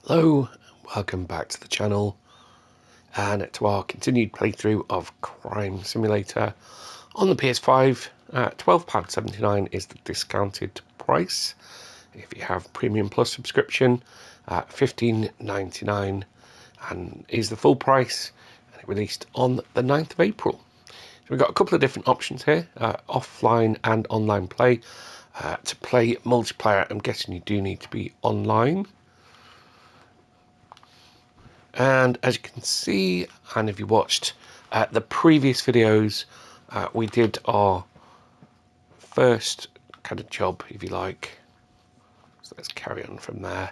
Hello, welcome back to the channel and to our continued playthrough of Crime Simulator on the PS5. £12.79 is the discounted price. If you have Premium Plus subscription, $15.99 and is the full price, and it released on the 9th of April. So we've got a couple of different options here, offline and online play. To play multiplayer, I'm guessing you do need to be online. And as you can see, and if you watched the previous videos, we did our first kind of job, if you like. So let's carry on from there.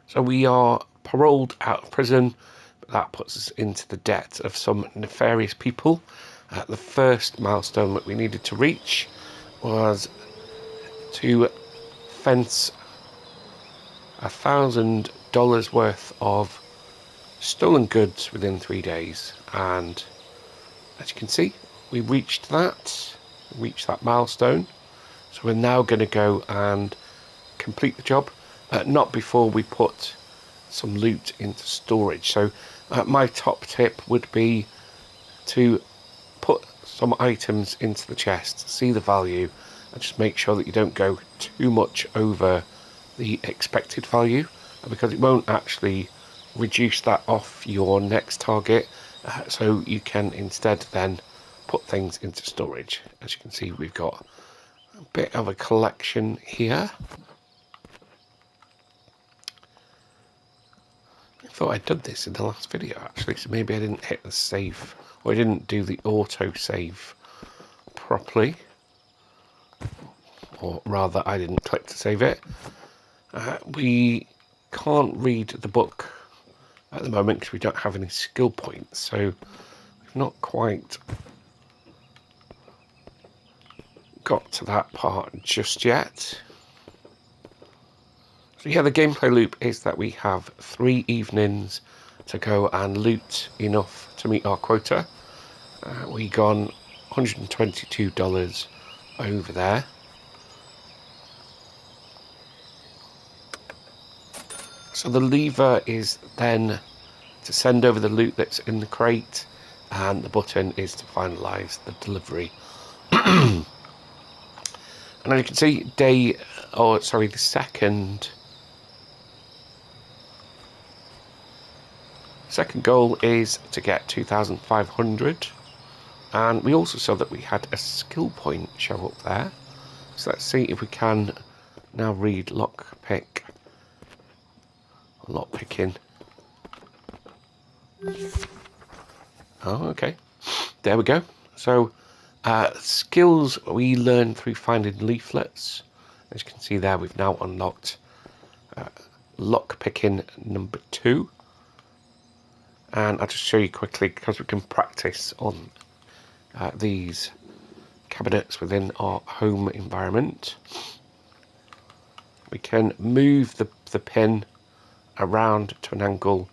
So we are paroled out of prison, but that puts us into the debt of some nefarious people. The first milestone that we needed to reach was to fence $1,000 worth of stolen goods within 3 days, and as you can see, we reached that milestone. So we're now going to go and complete the job, not before we put some loot into storage. So my top tip would be to put some items into the chest, see the value, and just make sure that you don't go too much over the expected value, because it won't actually reduce that off your next target. So you can instead then put things into storage. As you can see, we've got a bit of a collection here. I thought I'd done this in the last video actually, so maybe I didn't hit the save, or I didn't do the auto save properly, or rather I didn't click to save it. We can't read the book at the moment because we don't have any skill points, so we've not quite got to that part just yet. So yeah, the gameplay loop is that we have 3 evenings to go and loot enough to meet our quota. We gone $122 over there. So the lever is then to send over the loot that's in the crate, and the button is to finalise the delivery. And as you can see, the second goal is to get 2,500, and we also saw that we had a skill point show up there. So let's see if we can now read lockpicking. Oh, okay. There we go. So, skills we learn through finding leaflets. As you can see there, we've now unlocked lockpicking number 2. And I'll just show you quickly, because we can practice on these cabinets within our home environment. We can move the pin around to an angle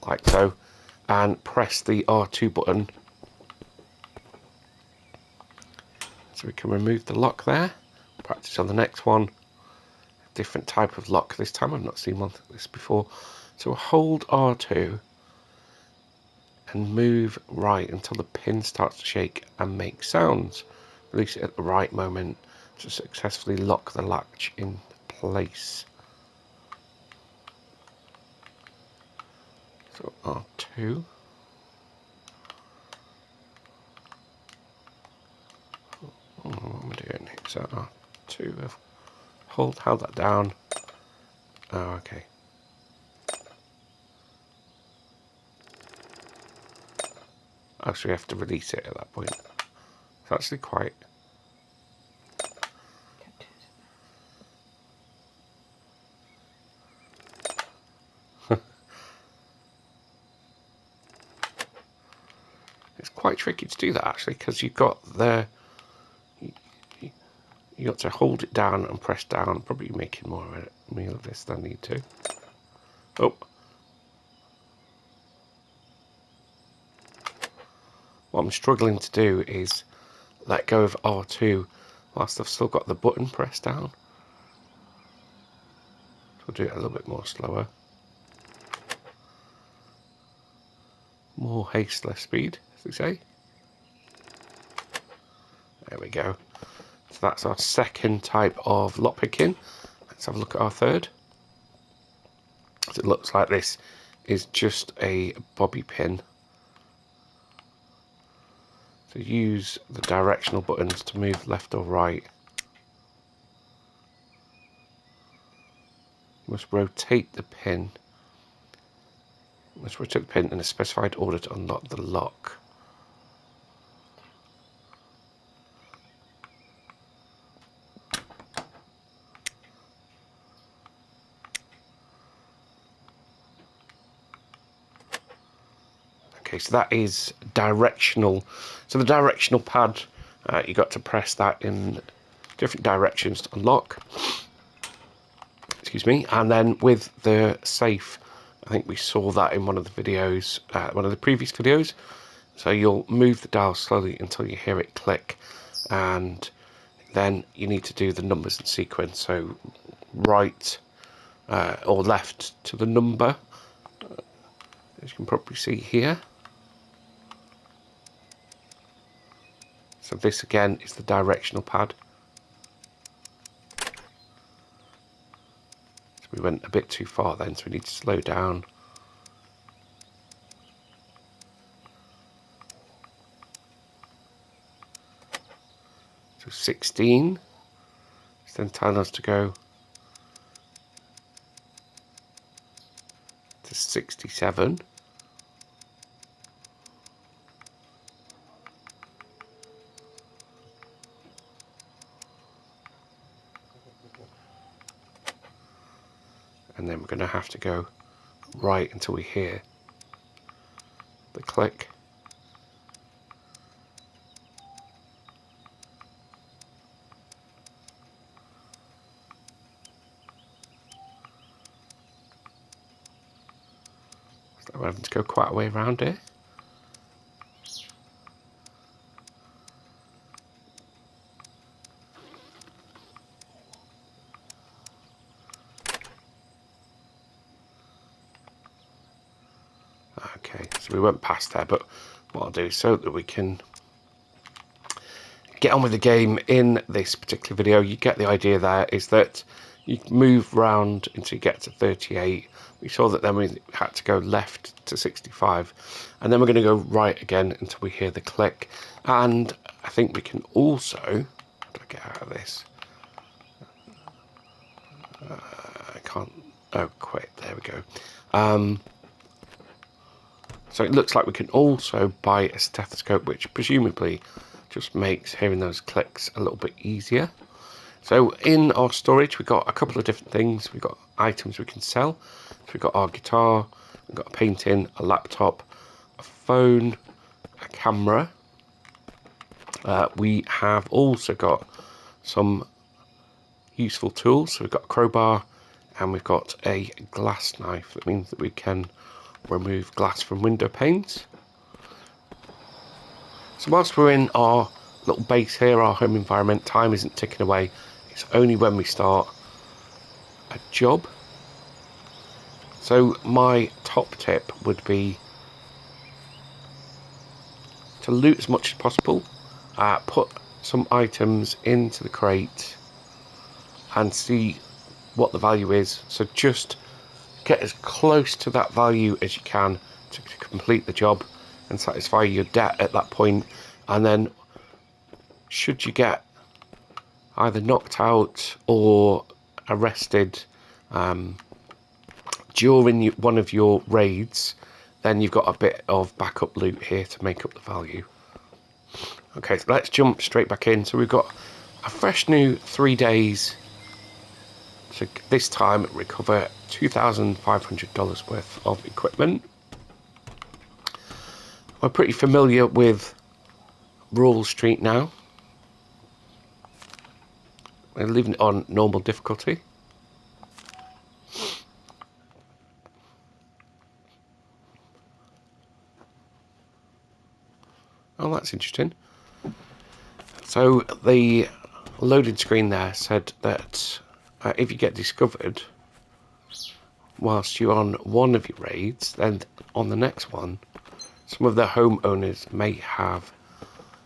like so, and press the R2 button so we can remove the lock there. Practice on the next one. Different type of lock this time, I've not seen one like this before. So hold R2 and move right until the pin starts to shake and make sounds. Release it at the right moment to successfully lock the latch in place. So R2. What am I doing? So R2. Held that down. Oh, okay. Actually, we have to release it at that point. It's actually quite. It's quite tricky to do that actually, because you've got you got to hold it down and press down. Probably making more of a meal of this than I need to. Oh. What I'm struggling to do is let go of R2 whilst I've still got the button pressed down. We'll do it a little bit more slower. More haste, less speed, as they say. There we go. So that's our second type of lockpicking. Let's have a look at our third. So it looks like this is just a bobby pin. So use the directional buttons to move left or right. You must rotate the pin. You must rotate the pin in a specified order to unlock the lock. Okay, so that is directional. So the directional pad, you got to press that in different directions to unlock. Excuse me. And then with the safe, I think we saw that in one of the videos, one of the previous videos. So you'll move the dial slowly until you hear it click, and then you need to do the numbers in sequence. So right or left to the number, as you can probably see here. So this again is the directional pad. So we went a bit too far then, so we need to slow down. So 16. It's then telling us to go to 67. And then we're going to have to go right until we hear the click. So we're having to go quite a way around here. Okay, so we went past there, but what I'll do so that we can get on with the game in this particular video, you get the idea there, is that you move round until you get to 38. We saw that then we had to go left to 65, and then we're going to go right again until we hear the click. And I think we can also, how do I get out of this? I can't, oh quit, there we go. So it looks like we can also buy a stethoscope, which presumably just makes hearing those clicks a little bit easier. So in our storage, we've got a couple of different things. We've got items we can sell. So we've got our guitar, we've got a painting, a laptop, a phone, a camera. We have also got some useful tools. So we've got a crowbar and we've got a glass knife. That means that we can remove glass from window panes. So whilst we're in our little base here, our home environment, time isn't ticking away. It's only when we start a job. So my top tip would be to loot as much as possible. Put some items into the crate and see what the value is. So just get as close to that value as you can to complete the job and satisfy your debt at that point. And then should you get either knocked out or arrested during one of your raids, then you've got a bit of backup loot here to make up the value. Okay, so let's jump straight back in. So we've got a fresh new 3 days to this time recover $2,500 worth of equipment. We're pretty familiar with Rural Street now. We're leaving it on normal difficulty. Oh, that's interesting. So the loading screen there said that if you get discovered whilst you're on one of your raids, then on the next one, some of the homeowners may have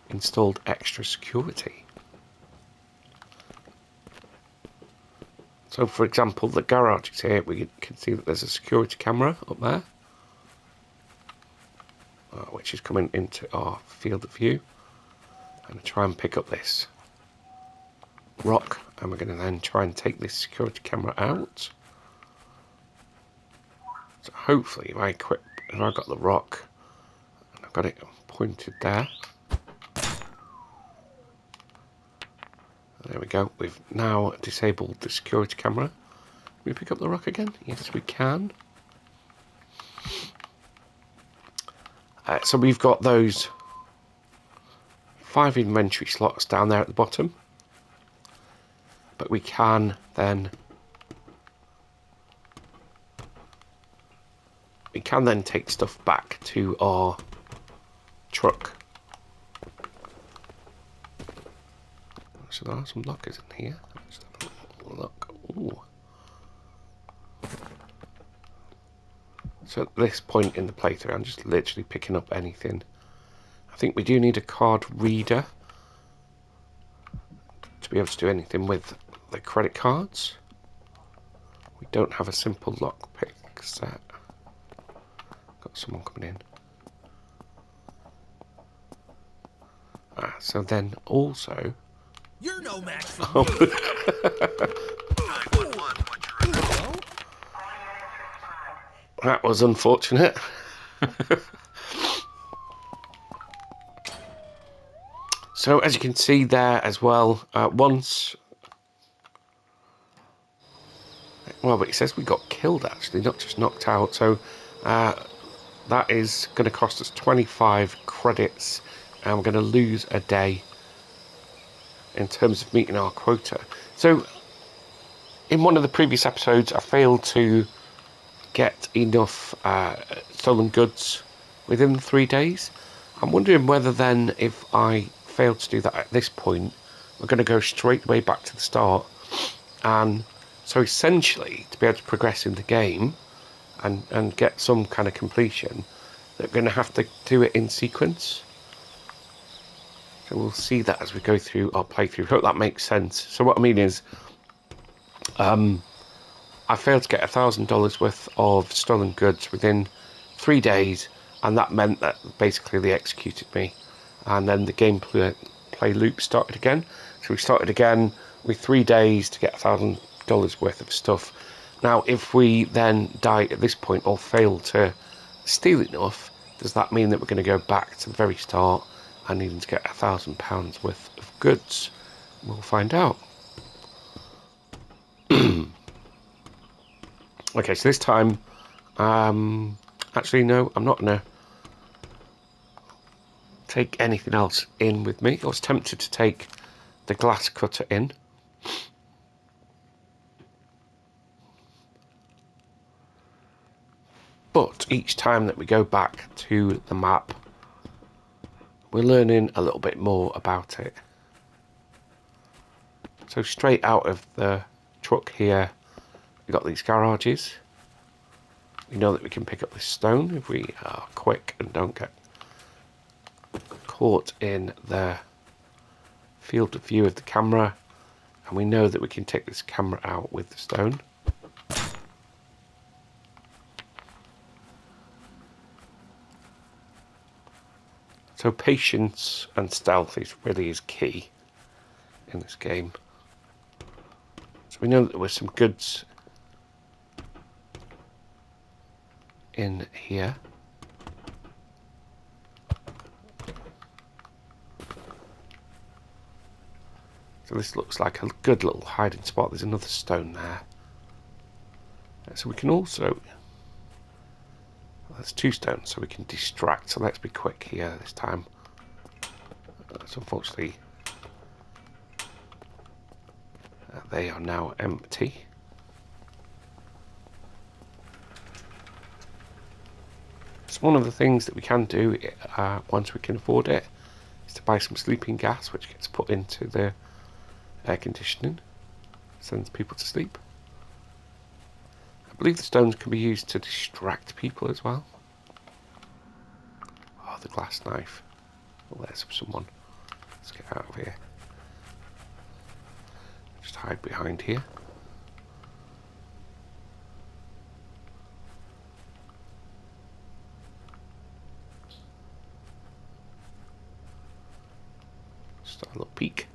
installed extra security. So, for example, the garage is here. We can see that there's a security camera up there, which is coming into our field of view. I'm going to try and pick up this rock, and we're going to then try and take this security camera out. So hopefully, if I've got the rock, and I've got it pointed there. There we go. We've now disabled the security camera. Can we pick up the rock again? Yes, we can. So we've got those 5 inventory slots down there at the bottom. But we can then take stuff back to our truck. So there are some lockers in here. Let's have a look. Ooh. So at this point in the playthrough, I'm just literally picking up anything. I think we do need a card reader to be able to do anything with the credit cards. We don't have a simple lockpick set. Got someone coming in. So then also... You're no match for me. That was unfortunate. So as you can see there as well, once... Well, but it says we got killed actually, not just knocked out. So that is going to cost us 25 credits, and we're going to lose a day in terms of meeting our quota. So in one of the previous episodes, I failed to get enough stolen goods within 3 days. I'm wondering whether then, if I failed to do that at this point, we're going to go straight way back to the start. And so essentially, to be able to progress in the game and get some kind of completion, they're going to have to do it in sequence. So we'll see that as we go through our playthrough. Hope that makes sense. So what I mean is, I failed to get $1,000 worth of stolen goods within 3 days, and that meant that basically they executed me. And then the gameplay loop started again. So we started again with 3 days to get $1,000 worth of stuff. Now, if we then die at this point or fail to steal enough, does that mean that we're going to go back to the very start and needing to get £1,000 worth of goods? We'll find out. Okay, so this time, actually no, I'm not going to take anything else in with me. I was tempted to take the glass cutter in. But each time that we go back to the map, we're learning a little bit more about it. So straight out of the truck here, we've got these garages. We know that we can pick up this stone if we are quick and don't get caught in the field of view of the camera. And we know that we can take this camera out with the stone. So patience and stealth really is key in this game. So we know that there were some goods in here. So this looks like a good little hiding spot. There's another stone there. So we can also... There's 2 stones, so we can distract. So let's be quick here this time. So unfortunately, they are now empty. So one of the things that we can do, once we can afford it, is to buy some sleeping gas, which gets put into the air conditioning. Sends people to sleep. I believe the stones can be used to distract people as well. Oh, the glass knife. Oh, there's someone. Let's get out of here. Just hide behind here. Just have a little peek.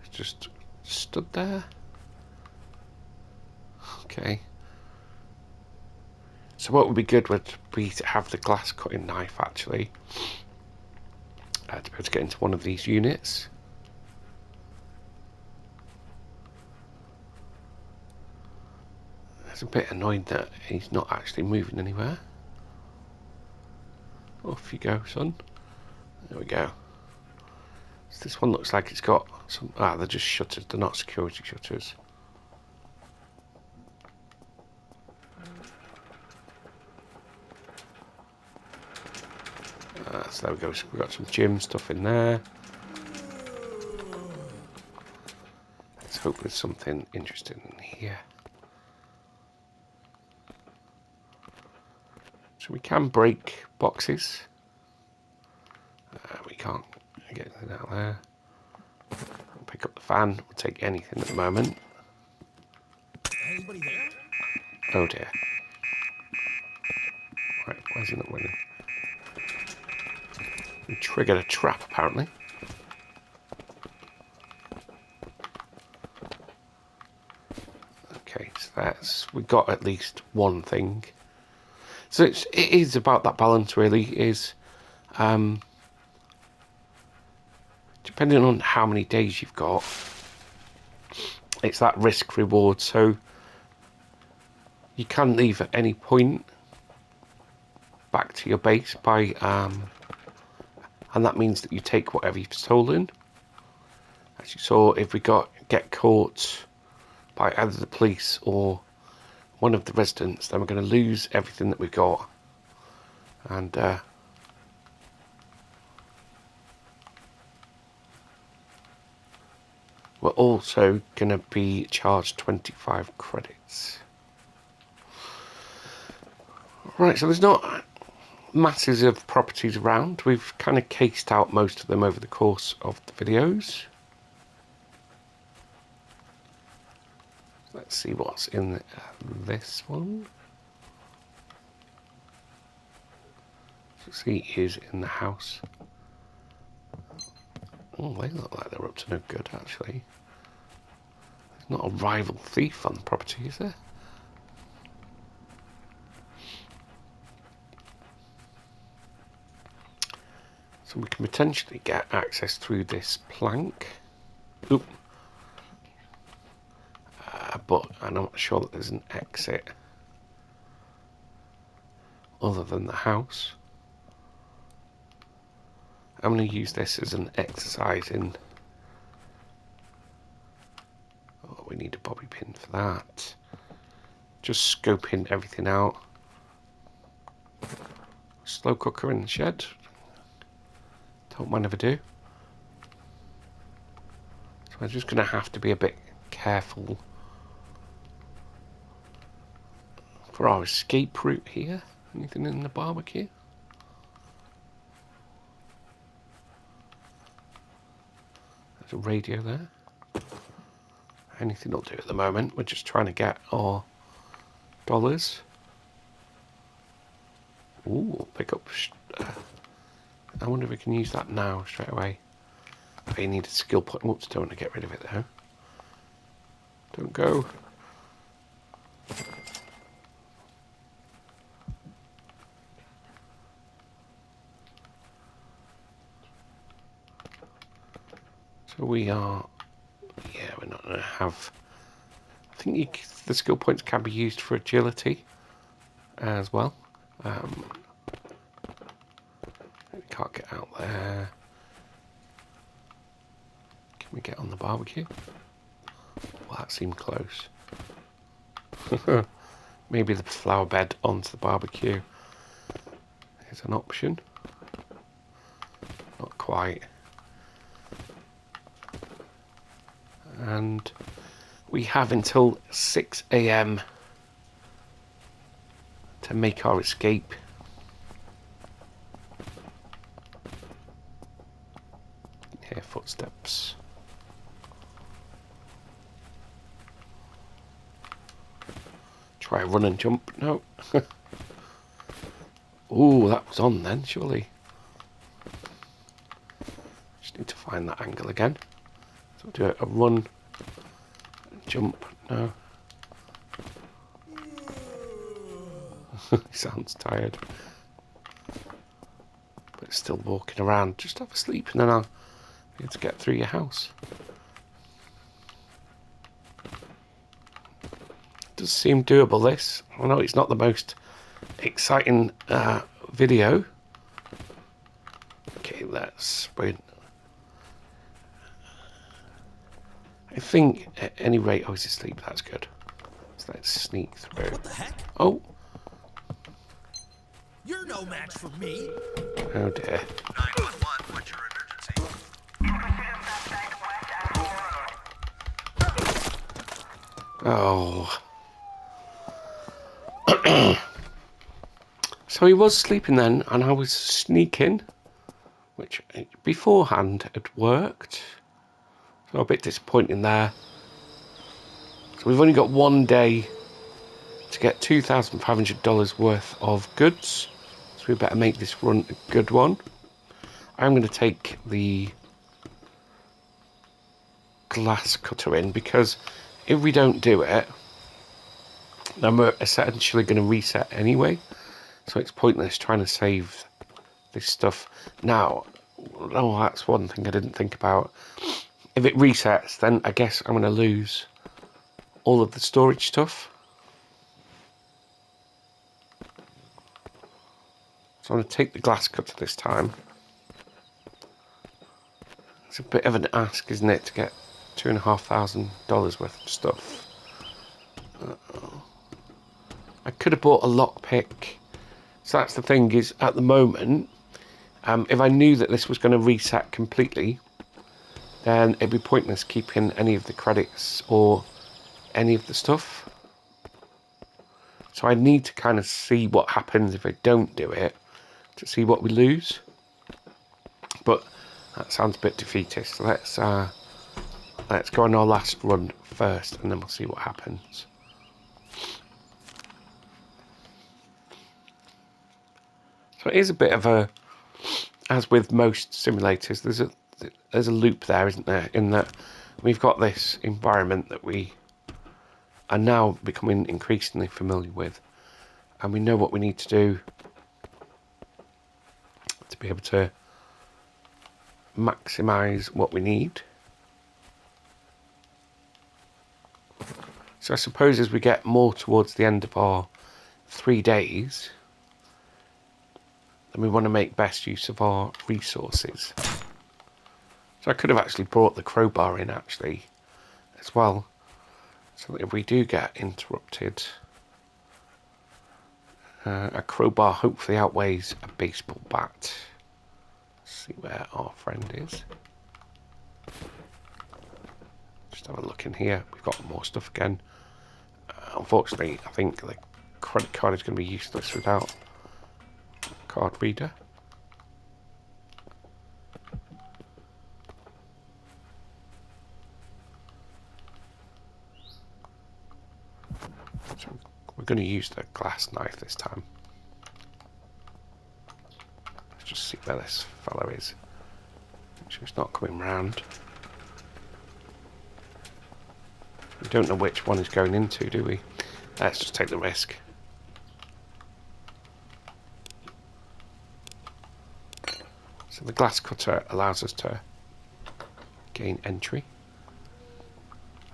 It's just stood there. Okay. So what would be good would be to have the glass cutting knife actually. To be able to get into one of these units. It's a bit annoyed that he's not actually moving anywhere. Off you go, son. There we go. So this one looks like it's got some... Ah, they're just shutters. They're not security shutters. So there we go. So we've got some gym stuff in there. Let's hope there's something interesting in here. So we can break boxes. We can't get anything out there. We'll pick up the fan. We'll take anything at the moment. Anybody there? Oh dear. Right, why is he not winning? We triggered a trap apparently. Okay, so we've got at least one thing. So it is about that balance really, is depending on how many days you've got, it's that risk reward. So you can leave at any point back to your base by and that means that you take whatever you've stolen. As you saw, if we get caught by either the police or one of the residents, then we're going to lose everything that we've got. And we're also going to be charged 25 credits. Right, so there's not masses of properties around. We've kind of cased out most of them over the course of the videos. Let's see what's in this one. So see is in the house. Oh, they look like they're up to no good actually. There's not a rival thief on the property, is there? So we can potentially get access through this plank. Oop. But I'm not sure that there's an exit other than the house. I'm going to use this as an exercise in... Oh, we need a bobby pin for that. Just scoping everything out. Slow cooker in the shed. Don't mind if I do. So I'm just going to have to be a bit careful for our escape route here. Anything in the barbecue? There's a radio there. Anything will do at the moment. We're just trying to get our dollars. Ooh, pick up. I wonder if we can use that now straight away. I need a skill point. Whoops, don't want to get rid of it though. Don't go. So we are, yeah, we're not going to have, I think the skill points can be used for agility as well. We can't get out there. Can we get on the barbecue? Well, that seemed close. Maybe the flower bed onto the barbecue is an option. Not quite. And we have until 6 AM to make our escape. Hear footsteps. Try run and jump. No. Ooh, that was on then, surely. Just need to find that angle again. So do a run, jump. No. He sounds tired. But still walking around. Just have a sleep and then I'll be able to get through your house. Does seem doable, this. I know it's not the most exciting video. Okay, let's wait. I think at any rate, oh, he's asleep. That's good. So let's sneak through. What the heck? Oh. You're no match for me. Oh dear. 911, what's your emergency? Oh. So he was sleeping then, and I was sneaking, which beforehand had worked. So a bit disappointing there. So we've only got 1 day to get $2,500 worth of goods. So we better make this run a good one. I'm going to take the glass cutter in, because if we don't do it, then we're essentially going to reset anyway. So it's pointless trying to save this stuff. Now, oh, that's one thing I didn't think about. If it resets, then I guess I'm going to lose all of the storage stuff. So I'm going to take the glass cutter this time. It's a bit of an ask, isn't it, to get $2,500 worth of stuff. I could have bought a lockpick. So that's the thing, is at the moment, if I knew that this was going to reset completely, then it'd be pointless keeping any of the credits or any of the stuff. So I need to kind of see what happens if I don't do it, to see what we lose. But that sounds a bit defeatist. Let's go on our last run first, and then we'll see what happens. So it is a bit of a, as with most simulators, there's a loop there, isn't there? In that we've got this environment that we are now becoming increasingly familiar with, and we know what we need to do to be able to maximise what we need. So I suppose as we get more towards the end of our 3 days, then we want to make best use of our resources. So I could have actually brought the crowbar in actually as well, so that if we do get interrupted, a crowbar hopefully outweighs a baseball bat. Let's see where our friend is. Just have a look in here. We've got more stuff again. Unfortunately, I think the credit card is going to be useless without card reader. So we're going to use the glass knife this time. Let's just see where this fellow is. Make sure he's not coming round. We don't know which one he's going into, do we? Let's just take the risk. So the glass cutter allows us to gain entry.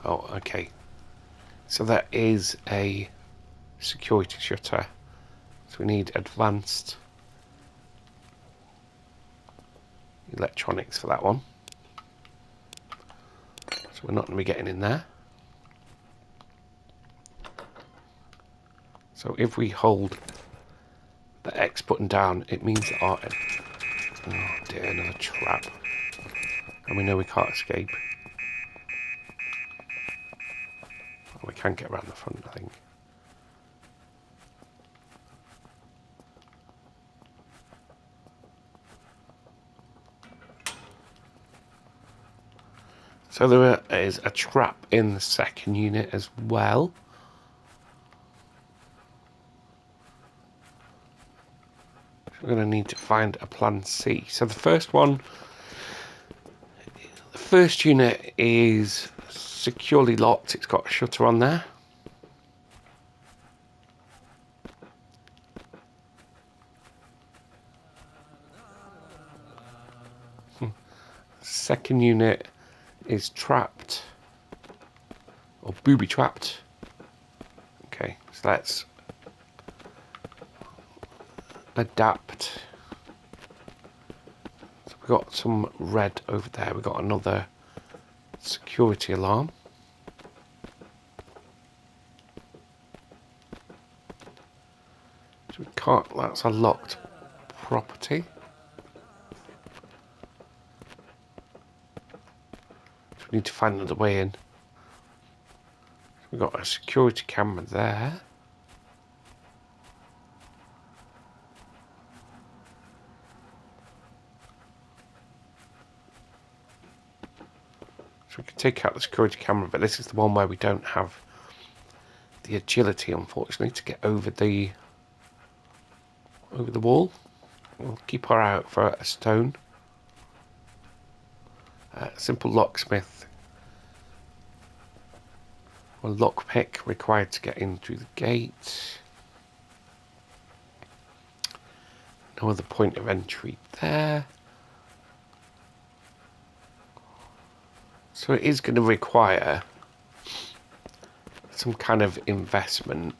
Oh, okay. So that is a security shutter. So we need advanced electronics for that one. So we're not going to be getting in there. So if we hold the X button down, it means that our... Oh dear, another trap. And we know we can't escape. We can get around the front, I think. So there is a trap in the second unit as well. So we're going to need to find a plan C. So the first unit is securely locked. It's got a shutter on there. Second unit is trapped, or booby trapped. Okay, so let's adapt. So we've got some red over there. We've got another security alarm. So we can't, that's a locked property. So we need to find another way in. So we've got a security camera there. So we can take out the security camera, but this is the one where we don't have the agility, unfortunately, to get over the wall. We'll keep our eye out for a stone. Simple locksmith or lockpick required to get in through the gate. No other point of entry there. So it is going to require some kind of investment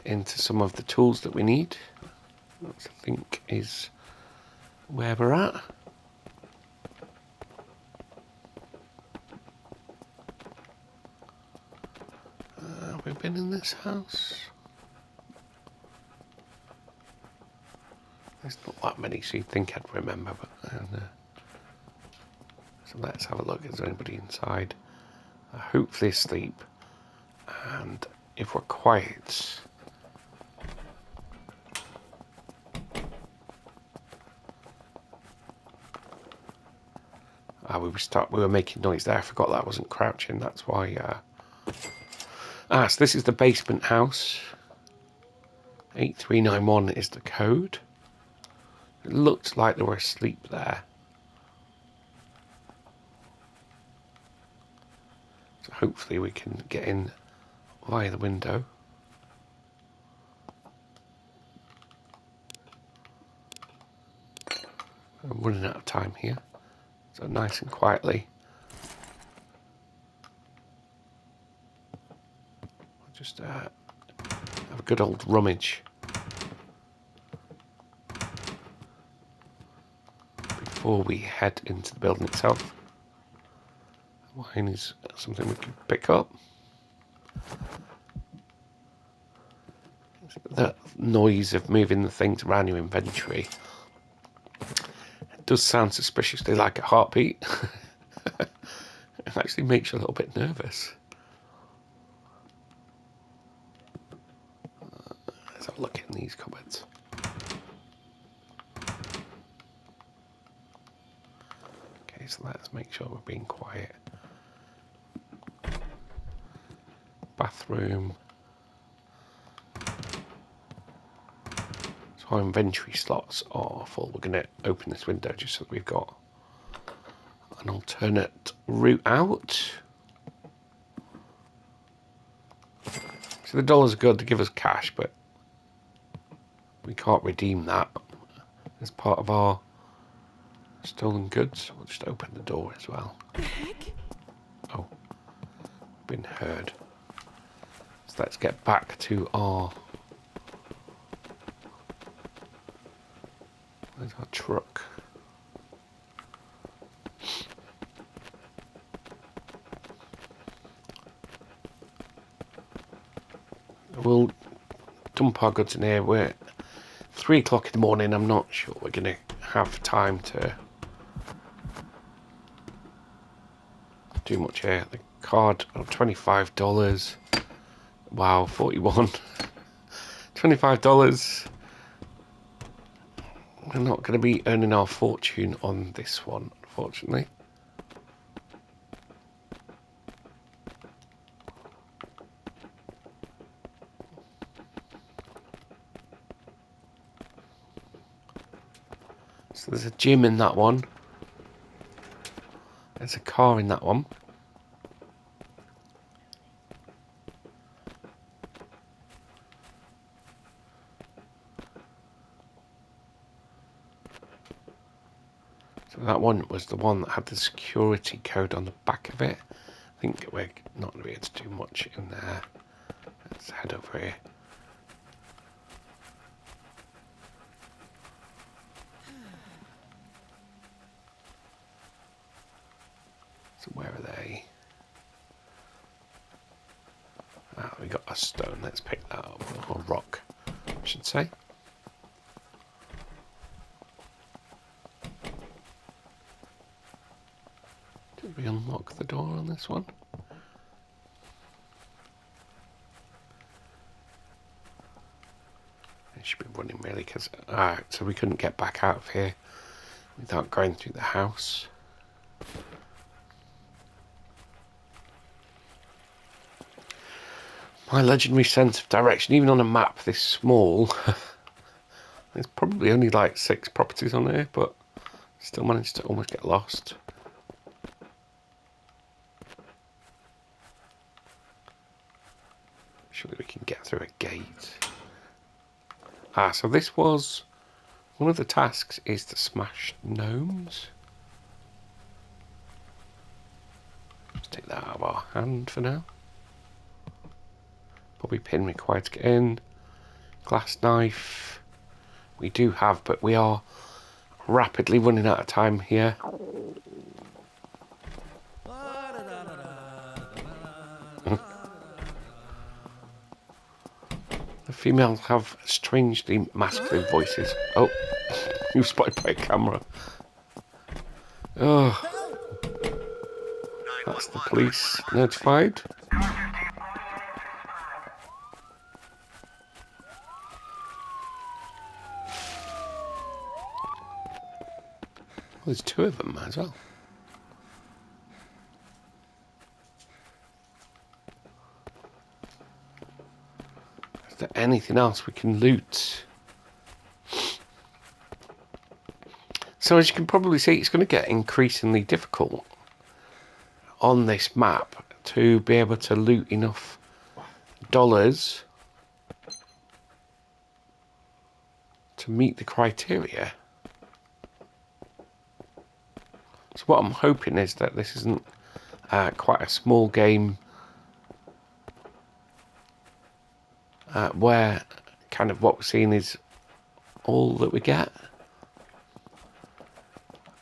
into some of the tools that we need. That I think is where we're at. Have we been in this house? There's not that many, so you'd think I'd remember, but so let's have a look. Is there anybody inside? Hopefully asleep. And if we're quiet, we were making noise there. I forgot that I wasn't crouching. That's why. So this is the basement house. 8391 is the code. It looked like they were asleep there. So hopefully we can get in via the window. I'm running out of time here. So nice and quietly. Just have a good old rummage before we head into the building itself. Wine is something we can pick up. The noise of moving the things around your inventory, it does sound suspiciously like a heartbeat. It actually makes you a little bit nervous. Let's have a look in these cupboards. Okay, so let's make sure we're being quiet. Bathroom. So our inventory slots are full. We're going to open this window just so that we've got an alternate route out. So the dollars are good to give us cash, but we can't redeem that as part of our stolen goods. We'll just open the door as well. The heck? Oh, been heard. So let's get back to our... Where's our truck? We'll dump our goods in here. We're 3 o'clock in the morning. I'm not sure we're going to have time to do much here. The card of $25. Wow, 41. $25. We're not going to be earning our fortune on this one, unfortunately. So there's a gym in that one. There's a car in that one. So that one was the one that had the security code on the back of it. I think we're not going to be able to do much in there. Let's head over here. So where are they? Ah, we got a stone. Let's pick that up. Or rock, I should say. Did we unlock the door on this one? It should be running really because... so we couldn't get back out of here without going through the house. My legendary sense of direction, even on a map this small, there's probably only like 6 properties on here, but still managed to almost get lost. Surely we can get through a gate. Ah, so this was... One of the tasks is to smash gnomes. Let's take that out of our hand for now. Probably pin required to get in. Glass knife. We do have, but we are rapidly running out of time here. The females have strangely masculine voices. Oh, you spotted by a camera. Oh, that's the police notified. Well, there's 2 of them as well. Is there anything else we can loot? So as you can probably see, it's going to get increasingly difficult on this map to be able to loot enough dollars to meet the criteria. So what I'm hoping is that this isn't quite a small game where kind of what we're seeing is all that we get.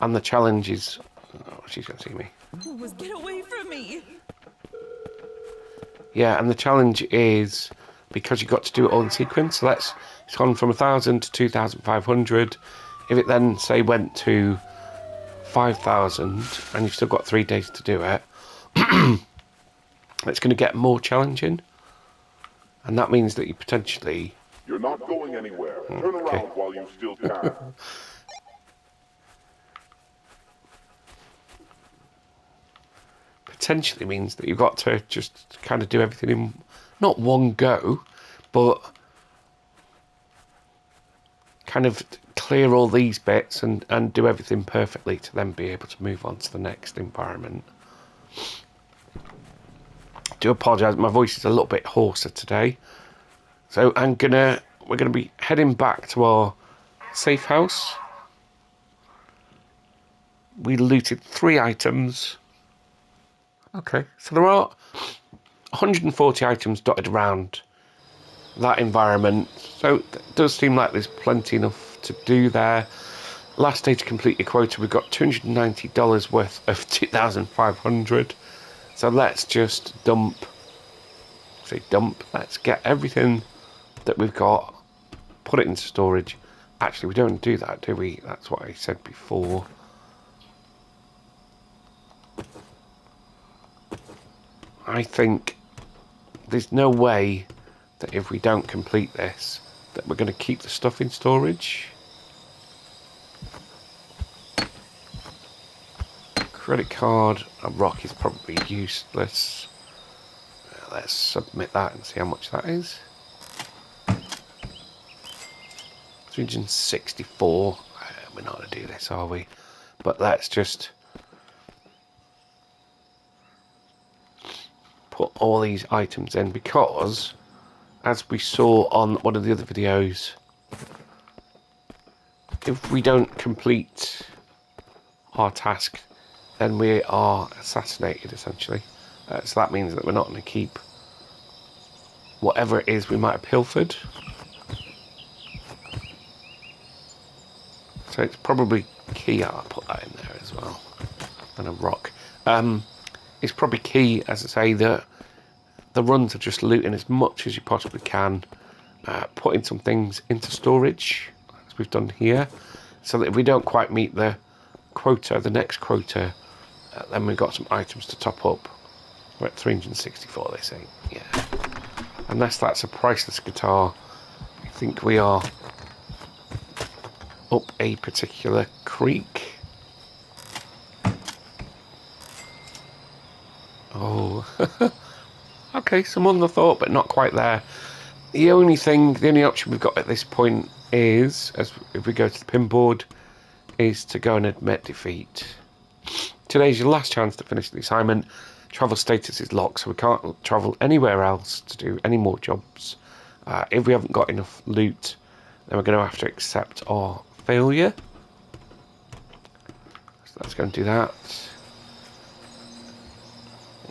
And the challenge is... Oh, she's going to see me. Get away from me! Yeah, and the challenge is because you've got to do it all in sequence. So it's gone from 1,000 to 2,500. If it then, say, went to 5,000 and you've still got 3 days to do it, it's going to get more challenging. And that means that you potentially... You're not going anywhere. Turn around while you still can. Potentially means that you've got to just kind of do everything in not one go, but kind of clear all these bits and do everything perfectly to then be able to move on to the next environment. I do apologise, my voice is a little bit hoarser today. So we're gonna be heading back to our safe house. We looted 3 items. Okay, so there are 140 items dotted around that environment, so it does seem like there's plenty enough to do there. Last day to complete your quota, we've got $290 worth of 2,500. So let's just let's get everything that we've got, put it into storage. Actually, we don't do that, do we? That's what I said before. I think there's no way that if we don't complete this, that we're going to keep the stuff in storage. Credit card, a rock is probably useless. Let's submit that and see how much that is. 364. We're not going to do this, are we? But let's just put all these items in, because as we saw on one of the other videos, if we don't complete our task, then we are assassinated, essentially. So that means that we're not going to keep whatever it is we might have pilfered. So it's probably key. I'll put that in there as well. And a rock. It's probably key, as I say, that the runs are just looting as much as you possibly can, putting some things into storage, as we've done here, so that if we don't quite meet the quota, the next quota, then we've got some items to top up. We're at 364, they say. Yeah. Unless that's a priceless guitar, I think we are up a particular creek. Oh. Okay, some on the thought, but not quite there. The only option we've got at this point is, if we go to the pin board, is to go and admit defeat. Today's your last chance to finish the assignment. Travel status is locked, so we can't travel anywhere else to do any more jobs. If we haven't got enough loot, then we're going to have to accept our failure. So let's go and do that.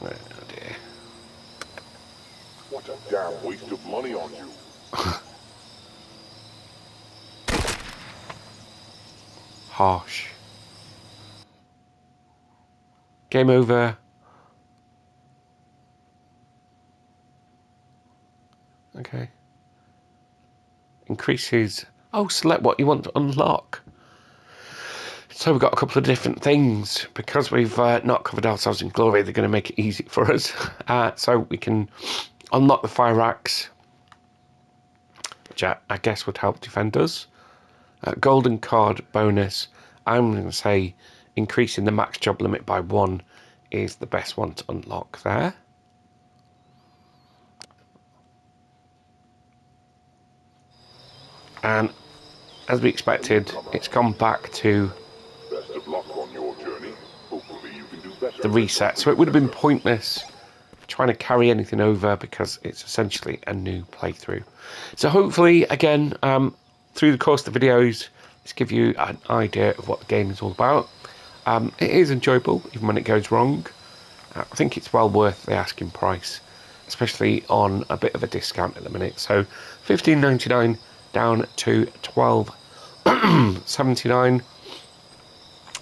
Oh dear. What a damn waste of money on you. Harsh. Game over. Okay. Increases. Oh, select what you want to unlock. So we've got a couple of different things. Because we've not covered ourselves in glory, they're going to make it easy for us. So we can unlock the fire axe, which I guess would help defend us. Golden card bonus. I'm going to say increasing the max job limit by 1 is the best one to unlock there. And as we expected, it's gone back to Best of luck on your journey. Hopefully you can do better. the reset. So it would have been pointless trying to carry anything over, because it's essentially a new playthrough. So hopefully, again, through the course of the videos, let's give you an idea of what the game is all about. It is enjoyable, even when it goes wrong. I think it's well worth the asking price, especially on a bit of a discount at the minute. So $15.99 down to $12.79.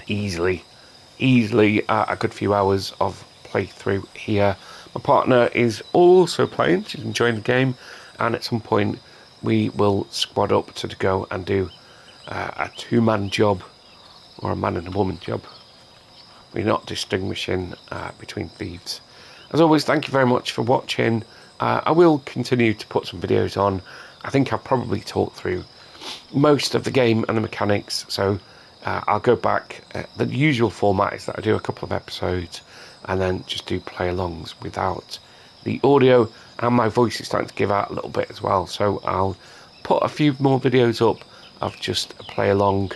Easily a good few hours of playthrough here. My partner is also playing. She's enjoying the game, and at some point we will squad up to go and do a 2-man job, or a man and a woman job. We're not distinguishing between thieves. As always, thank you very much for watching. I will continue to put some videos on. I think I've probably talked through most of the game and the mechanics, so I'll go back. The usual format is that I do a couple of episodes and then just do play-alongs without the audio, and my voice is starting to give out a little bit as well, so I'll put a few more videos up of just a play-along,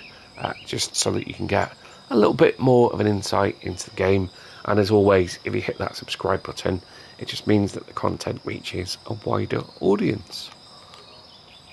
just so that you can get a little bit more of an insight into the game. And as always, if you hit that subscribe button, it just means that the content reaches a wider audience.